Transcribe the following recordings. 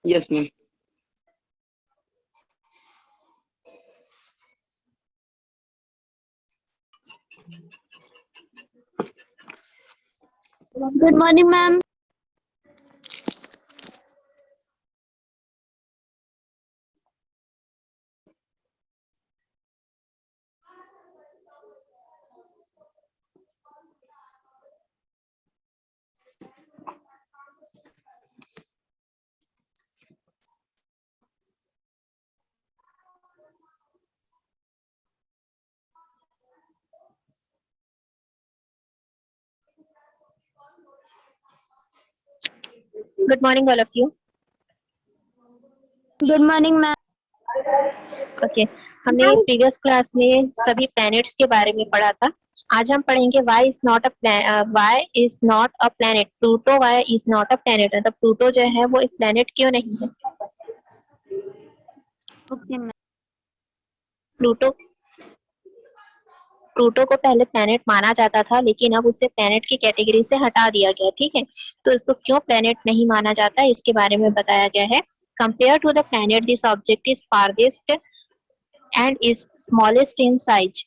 Yes, ma'am. Good morning, ma'am. Good morning all of you. Good morning, ma'am. Okay, हमने previous class में सभी planets के बारे में पढ़ा था। आज हम पढ़ेंगे why is not a planet. Pluto why is not a planet, मतलब प्लूटो जो है वो एक प्लैनेट क्यों नहीं है। Okay, ma'am. प्लूटो प्लूटो को पहले प्लैनेट माना जाता था, लेकिन अब उसे प्लैनेट की कैटेगरी से हटा दिया गया। ठीक है, तो इसको क्यों प्लैनेट नहीं माना जाता है इसके बारे में बताया गया है। Compare to the planet this object is farthest and is smallest in size.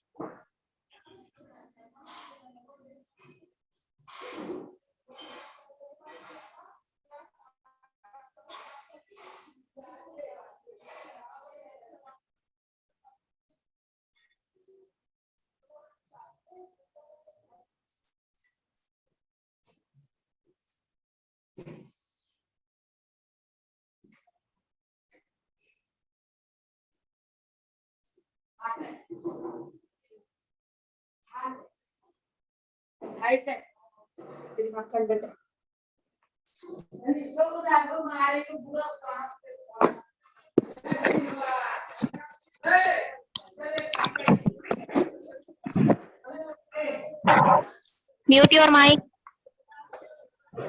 Mute your mic,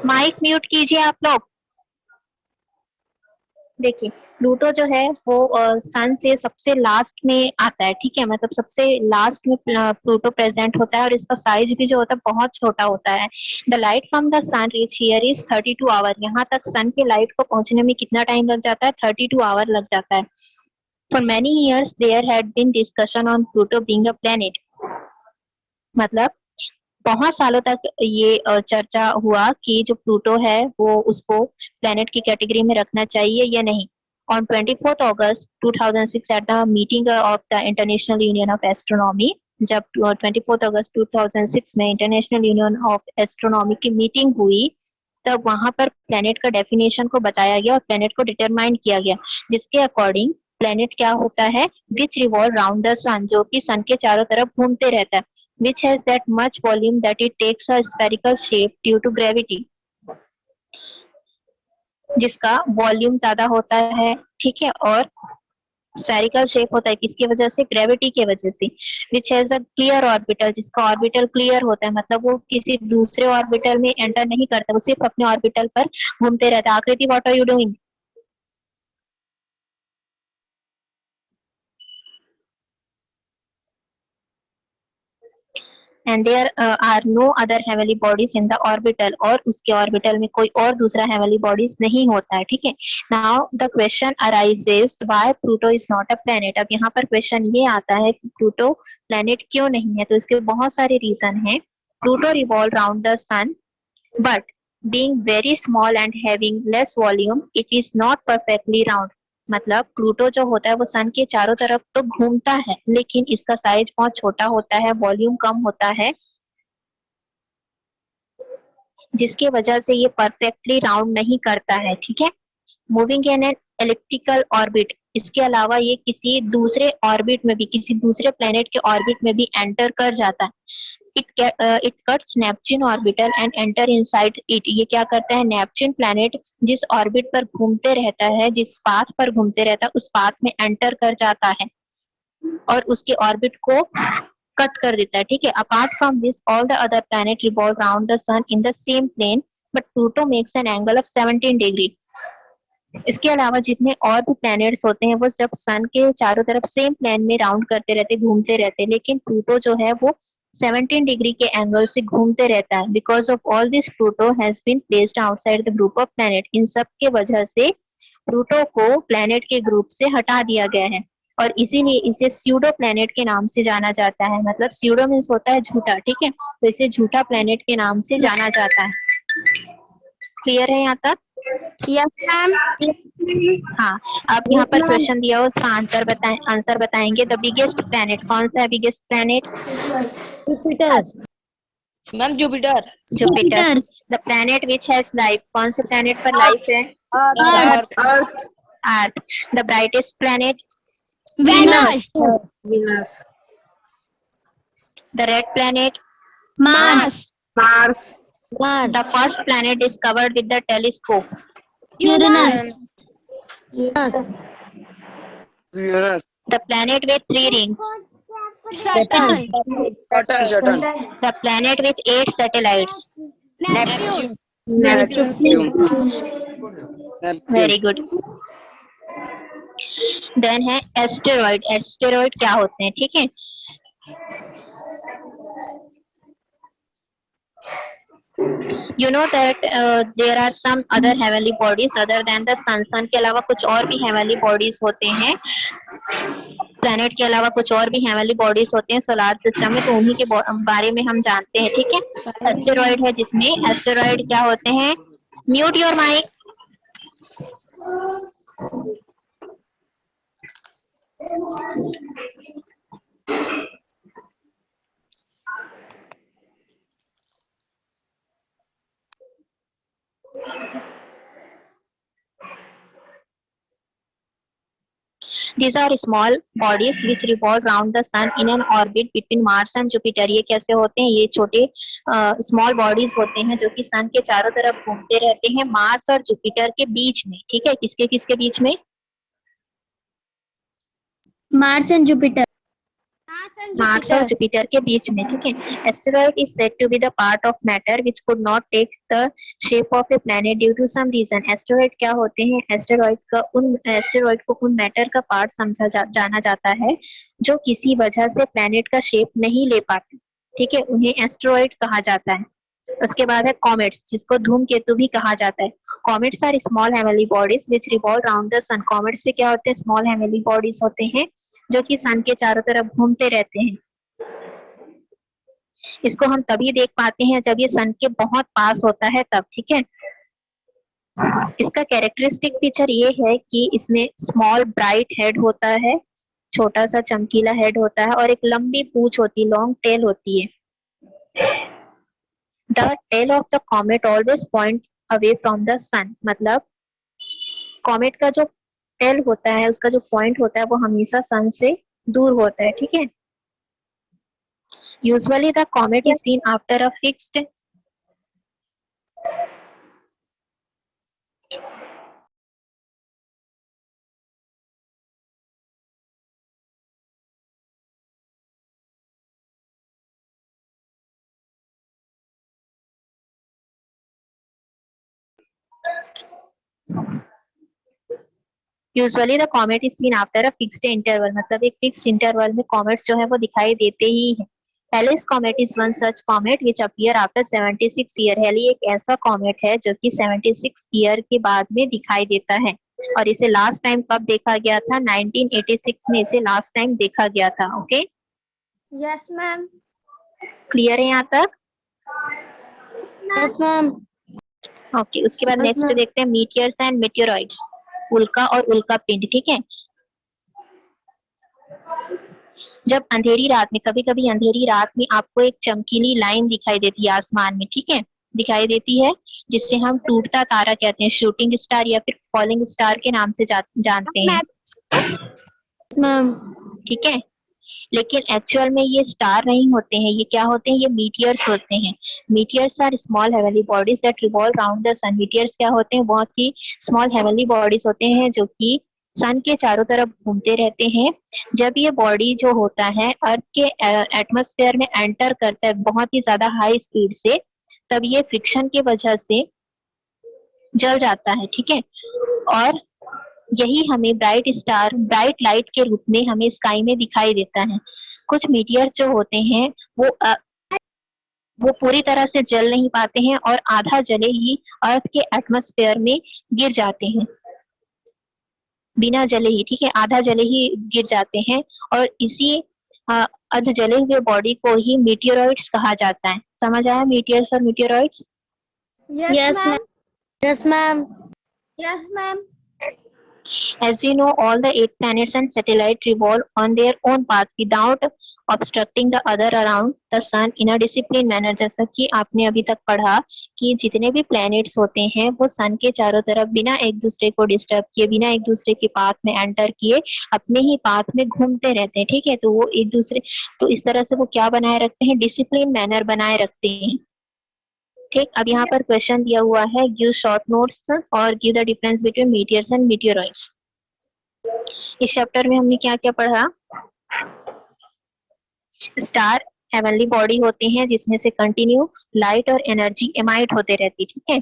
mic mute कीजिए आप लोग। देखिए, प्लूटो जो है वो सन से सबसे लास्ट में आता है। ठीक है, मतलब सबसे लास्ट में प्लूटो प्रेजेंट होता है और इसका साइज भी जो होता है बहुत छोटा होता है। The light from the sun reach here is 32 hour. यहाँ तक सन के लाइट को पहुंचने में कितना टाइम लग जाता है? 32 आवर लग जाता है। For many years there had been discussion on Pluto being a planet. मतलब बहुत सालों तक ये चर्चा हुआ कि जो प्लूटो है वो उसको प्लेनेट की कैटेगरी में रखना चाहिए या नहीं। On 24 August 2006 at the meeting of the international union of astronomy, जब 24 अगस्त 2006 में इंटरनेशनल यूनियन ऑफ एस्ट्रोनॉमी की मीटिंग हुई, तब वहां पर प्लेनेट का डेफिनेशन को बताया गया और प्लेनेट को डिटरमाइन किया गया, जिसके अकॉर्डिंग प्लेनेट क्या होता है? विच रिवॉल्व राउंड द सन, जो कि सन के चारों तरफ घूमते रहता है। which has that much volume that it takes a spherical shape due to gravity, जिसका वॉल्यूम ज्यादा होता है। ठीक है, और स्फेरिकल शेप होता है किसकी वजह से? ग्रेविटी की वजह से। Which has a clear orbital, जिसका ऑर्बिटल क्लियर होता है, मतलब वो किसी दूसरे ऑर्बिटल में एंटर नहीं करता, वो सिर्फ अपने ऑर्बिटल पर घूमते रहता है। Akriti, what are you doing? And there are no other heavenly bodies in the orbital, और उसके ऑर्बिटल में कोई और दूसरा हेवनली बॉडीज नहीं होता है। ठीक है, now the question arises why Pluto is not a planet. अब यहाँ पर क्वेश्चन ये आता है कि प्लूटो प्लेनेट क्यों नहीं है, तो इसके बहुत सारे रीजन हैं। Pluto revolve round the sun, but being very small and having less volume, it is not perfectly round। मतलब प्लूटो जो होता है वो सन के चारों तरफ तो घूमता है, लेकिन इसका साइज बहुत छोटा होता है, वॉल्यूम कम होता है, जिसकी वजह से ये परफेक्टली राउंड नहीं करता है। ठीक है, moving in an elliptical orbit, इसके अलावा ये किसी दूसरे ऑर्बिट में भी, किसी दूसरे प्लेनेट के ऑर्बिट में भी एंटर कर जाता है। It cuts Neptune orbital and enter inside it. ये क्या करता है? नेपच्यून प्लैनेट जिस ऑर्बिट पर घूमते रहता है, जिस पाथ पर घूमते रहता है, उस पाथ में एंटर कर जाता है और उसके ऑर्बिट को कट कर देता है। ठीक है, apart from this all the other planet revolve around the sun in the same plane, but Pluto makes an angle of 17 degree. इसके अलावा जितने और भी प्लैनेट्स होते हैं वो जब सन के चारों तरफ सेम प्लेन में राउंड करते रहते, घूमते रहते, लेकिन प्लूटो जो है वो 17 डिग्री के एंगल से घूमते रहता है। Because of all this Pluto has been placed outside the group of planet. इन सब के वजह से प्लूटो को प्लैनेट के ग्रुप से हटा दिया गया है और इसीलिए इसे स्यूडो प्लैनेट के नाम से जाना जाता है। मतलब स्यूडो मीन्स होता है झूठा, ठीक है, तो इसे झूठा प्लैनेट के नाम से जाना जाता है। क्लियर है यहाँ तक? Yes, ma'am. हाँ, अब यहाँ पर क्वेश्चन दिया हो उसका आंसर बताएंगे। द बिगेस्ट प्लैनेट कौन सा है? Biggest planet Jupiter. Ma'am Jupiter. Jupiter. The planet which has life कौन से प्लैनेट पर लाइफ है? Earth. Earth. Earth. The brightest planet Venus. Venus. The red planet Mars. Mars. Mars. The first planet discovered with the telescope Uranus. Uranus. Uranus. The planet with 3 rings Saturn. Saturn. The planet with 8 satellites Neptune. Very good. Then है asteroid. Asteroid क्या होते हैं? ठीक है, you know that there are some other heavenly bodies other than the sun. sun के अलावा कुछ और भी heavenly bodies होते हैं, planet के अलावा कुछ और भी heavenly bodies होते हैं सोलर सिस्टम में, तो उन्हीं के बारे में हम जानते हैं। ठीक है, एस्टेरॉइड है जिसमें एस्टेरॉइड क्या होते हैं? Mute your mic. These are small bodies which revolve around the sun in an orbit between Mars and Jupiter. ये कैसे होते हैं? ये छोटे स्मॉल बॉडीज होते हैं जो कि सन के चारों तरफ घूमते रहते हैं मार्स और जुपिटर के बीच में। ठीक है, किसके किसके बीच में? Mars and Jupiter. मार्स और जुपिटर के बीच में। ठीक है, asteroid is said to be the part of matter which could not take the shape of a planet due to some reason. Asteroid क्या होते हैं? एस्टेरॉइड को उन मैटर का पार्ट समझा जाना जाता है जो किसी वजह से प्लैनेट का शेप नहीं ले पाते। ठीक है, उन्हें एस्टेरॉइड कहा जाता है। उसके बाद है कॉमेट्स, जिसको धूमकेतु भी कहा जाता है। Comets are small heavenly bodies which revolve around the sun. Comets भी क्या होते हैं? स्मॉल हेवनली बॉडीज होते हैं जो कि सन के चारों तरफ घूमते रहते हैं। इसको हम तभी देख पाते हैं जब ये सन के बहुत पास होता है तब। ठीक है, इसका कैरेक्टरिस्टिक फीचर ये है कि इसमें स्मॉल ब्राइट हेड होता है, छोटा सा चमकीला हेड होता है और एक लंबी पूंछ होती है, लॉन्ग टेल होती है। The tail of the comet always point away from the sun. मतलब कॉमेट का जो टेल होता है, उसका जो पॉइंट होता है वो हमेशा सन से दूर होता है। ठीक है, usually the comet is seen after a fixed usually the comet is seen after a fixed interval. मतलब एक फिक्स्ड इंटरवल में कॉमेट्स जो है वो दिखाई देते ही है। Halley's comet is one such comet which appear after 76 year. Halley एक ऐसा कॉमेट है जो कि 76 ईयर के बाद में दिखाई देता है और इसे लास्ट टाइम कब देखा गया था? 1986 में इसे लास्ट टाइम देखा गया था। Okay, Yes, ma'am. क्लियर है यहाँ तक? Yes, ma'am. ओके, उसके बाद Yes, नेक्स्ट ma'am. देखते हैं मीटियर्स एंड मेटेओरॉइड। उल्का और उल्का पिंड। ठीक है, जब अंधेरी रात में, कभी कभी अंधेरी रात में आपको एक चमकीली लाइन दिखाई देती है आसमान में। ठीक है, दिखाई देती है जिससे हम टूटता तारा कहते हैं, शूटिंग स्टार या फिर फॉलिंग स्टार के नाम से जानते हैं। Ma'am. ठीक है, लेकिन एक्चुअल में ये स्टार नहीं होते हैं, ये क्या होते हैं? ये मीटियर्स होते हैं। Meteors are small heavenly bodies that revolve around the sun. Meteors क्या होते हैं? बहुत ही स्मॉल हेवनली बॉडीज होते हैं जो कि सन के चारों तरफ घूमते रहते हैं। जब ये बॉडी जो होता है अर्थ के एटमॉस्फेयर में एंटर करता है बहुत ही ज्यादा हाई स्पीड से, तब ये फ्रिक्शन की वजह से जल जाता है। ठीक है, और यही हमें ब्राइट लाइट के रूप में हमें स्काई में दिखाई देता है। कुछ मीटियर्स जो होते हैं वो पूरी तरह से जल नहीं पाते हैं और आधा जले ही अर्थ के एटमॉस्फेयर में गिर जाते हैं, बिना जले ही, ठीक है, आधा जले ही गिर जाते हैं। और इसी अर्ध जले हुए बॉडी को ही मीटियोरॉइड्स कहा जाता है। समझ आया मीटियर्स और meteoroids? Yes, ma'am. Yes, ma'am. Yes, ma'am. As we know, all the 8 planets and satellites revolve on their own path without obstructing the other around the sun in a disciplined manner। जैसा कि आपने अभी तक पढ़ा कि जितने भी planets होते हैं वो सन के चारों तरफ बिना एक दूसरे को डिस्टर्ब किए, बिना एक दूसरे के पाथ में एंटर किए अपने ही पाथ में घूमते रहते हैं, ठीक है। तो वो एक दूसरे, तो इस तरह से वो क्या बनाए रखते हैं, डिसिप्लिन मैनर बनाए रखते हैं, ठीक। अब यहाँ पर क्वेश्चन दिया हुआ है, गिव शॉर्ट नोट्स और give the difference between meteors and meteoroids. इस चैप्टर में हमने क्या क्या पढ़ा? स्टार हेवनली बॉडी होते हैं जिसमें से कंटिन्यू लाइट और एनर्जी एमाइट होते रहती, ठीक है।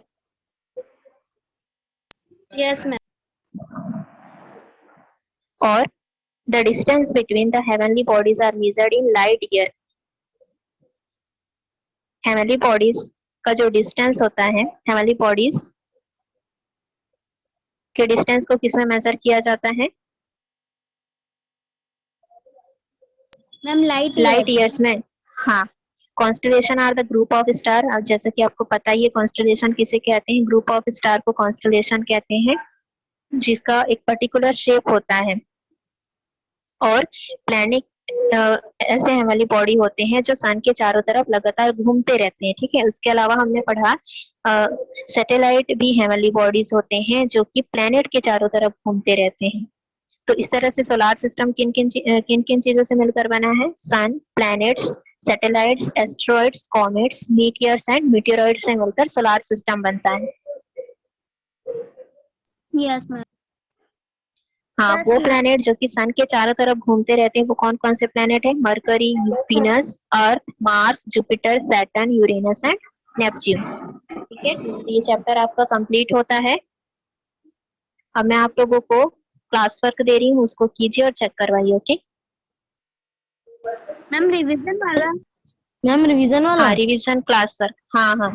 Yes, ma'am. और the distance between the heavenly bodies are measured in light year. Heavenly bodies का जो डिस्टेंस होता है, हेवनली बॉडीज के डिस्टेंस को किसमें मेजर किया जाता है? Ma'am, light light years. Years में। हाँ, constellation are the group of star. अब जैसा कि आपको पता ही है कॉन्स्टलेशन किसे कहते हैं, ग्रुप ऑफ स्टार को कॉन्स्टलेशन कहते हैं, जिसका एक पर्टिकुलर शेप होता है। और प्लैनेट ऐसे हेवनली बॉडी होते हैं जो सन के चारों तरफ लगातार घूमते रहते हैं, ठीक है। उसके अलावा हमने पढ़ा सैटेलाइट भी हेवनली बॉडीज होते हैं जो कि प्लैनेट के चारों तरफ घूमते रहते हैं। तो इस तरह से सोलार सिस्टम किन किन चीजों से मिलकर बना है? Sun, planets, satellites, asteroids, comets, meteors and meteoroids से मिलकर सोलार सिस्टम बनता है। Yes, ma'am. हाँ, Yes, वो ma'am. प्लैनेट जो कि सन के चारों तरफ घूमते रहते हैं वो कौन कौन से प्लैनेट है? Mercury, Venus, earth, Mars, Jupiter, Saturn, Uranus and Neptune, ठीक है। तो ये चैप्टर आपका कंप्लीट होता है। अब मैं आप लोगों को क्लास वर्क दे रही हूँ, उसको कीजिए और चेक करवाइए, ओके। Ma'am, revision वाला. Ma'am, revision वाला. हाँ, रिवीजन क्लास वर्क, हाँ हाँ।